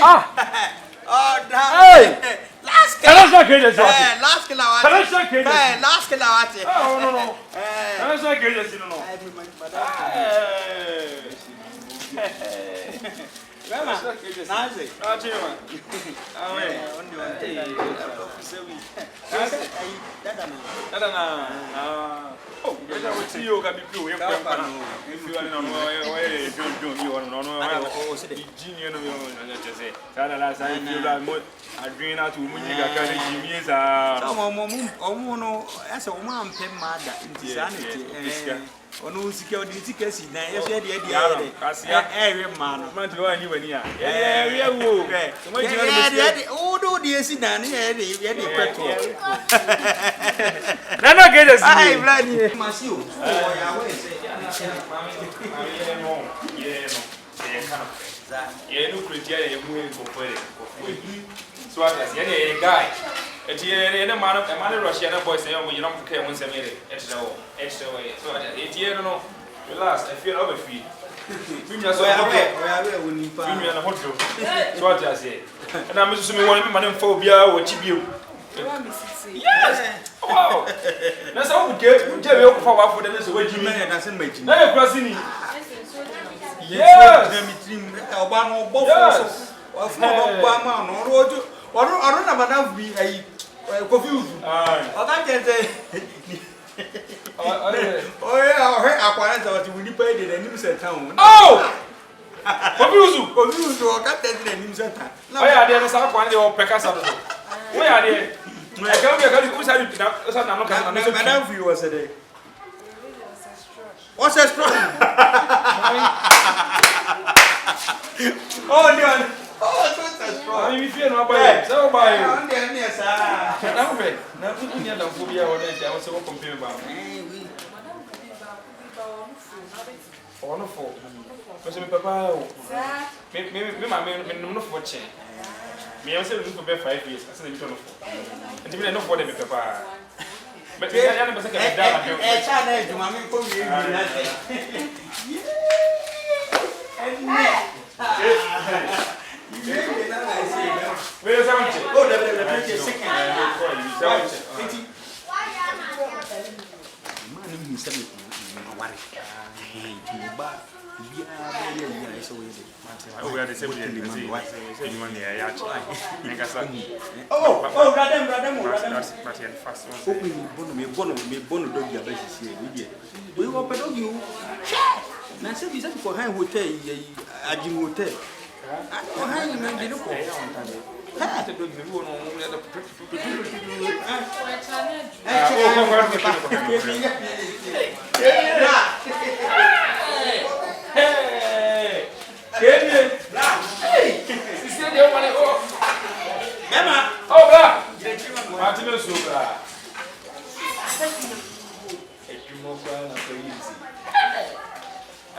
Oh, damn. Hey! Last Last kid. Last kid. Oh, no. Last kid, no. Ono sika odi sika si na yeso ye de man man to ani wani a ye wo mo jira o do de si na ne ye de peto na no get us ai bladi masio o ya we se ye no kritia ye mu en ko so as ye guy eti ne man Russia na boys say you know okay one say me extra way so eti no relax I feel over feel Minya so okay we ni pa minya na hodo so what you say and I'm so me want me man for bia wo chibio yes wow na so we go for wa for dem so we jimi na se magini na e cross ni yes na mitrim oba no obo so wa fo oba ma no rojo oro na madam bi ayi confused o ka tete oh yeah akwara za wati wuni pay de nim se town oh confused o ka tete de nim se town oh yeah there na sa akwara de o peka sa do oh yeah there I can't be a guy who said na no ka na so madam view was there what's a strong oh no oh so strong I feel no buy so buy on there near sa na be na unya da phobia o na ja o se ko compare ba ono fo so me papa o me ma me no fo che me am say we for 5 years I say me no fo and me no fo de me papa but ya na be say ka da ma cha na ejuma me ko mi na say Where is Auntie? Oh, the second. Man, you said it. Oh, we are the same. Oh, brother. Fast one. We were below you. Now, say, we said for high hotel, Agyeiwaa hotel. I don't hang him and look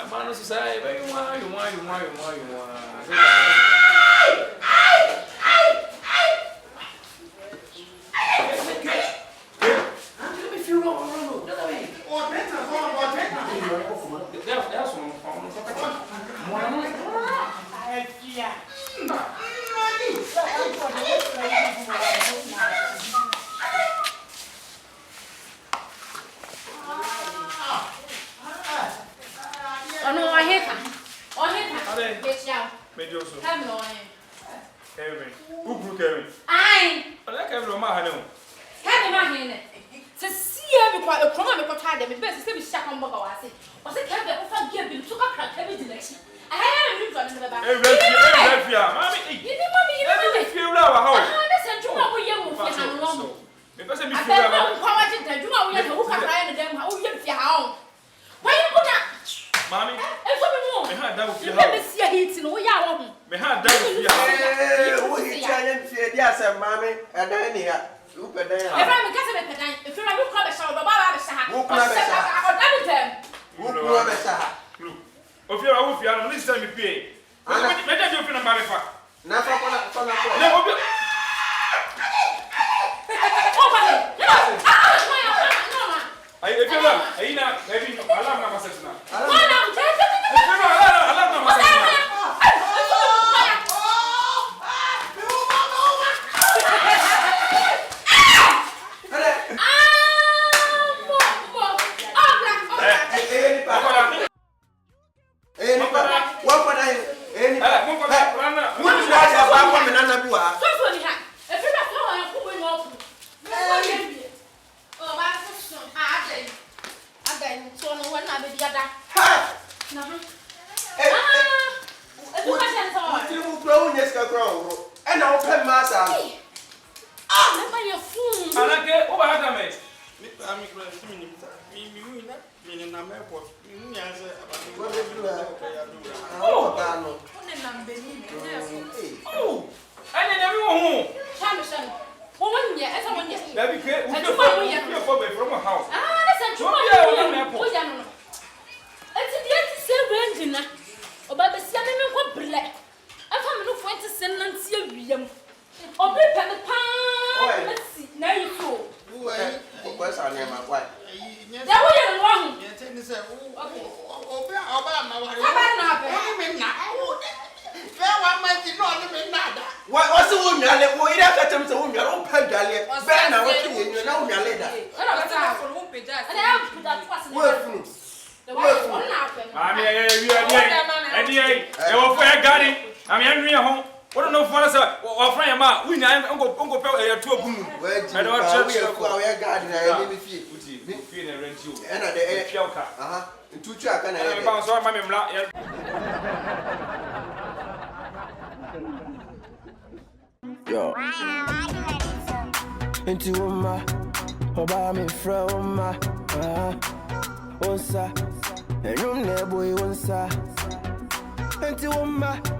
Man, society, but you want. Kevin. Aye. I like everyone. I know. Kevin, my hand. To see you, quite a common because I had the best to be shot on Bogawasi. Was it Kevin? If I give him took a crack every direction. I had a new one in the back. Hey, Mammy, you didn't feel our house. I said, you know, we are long. Because I'm who can I and them? How you feel how? Why you put that? Mammy, and something more. I had that. You never see a hit in we are. We had that. We Italian fear, yes, Mammy, and then here. Look at them. If I'm a cousin, if you're a new club, show the bar, if you're a wolf, you are listening to me. Let you feel a marifa. Never. Yo. Into my, oba me from my, onsa, and you boy onsa. Into my.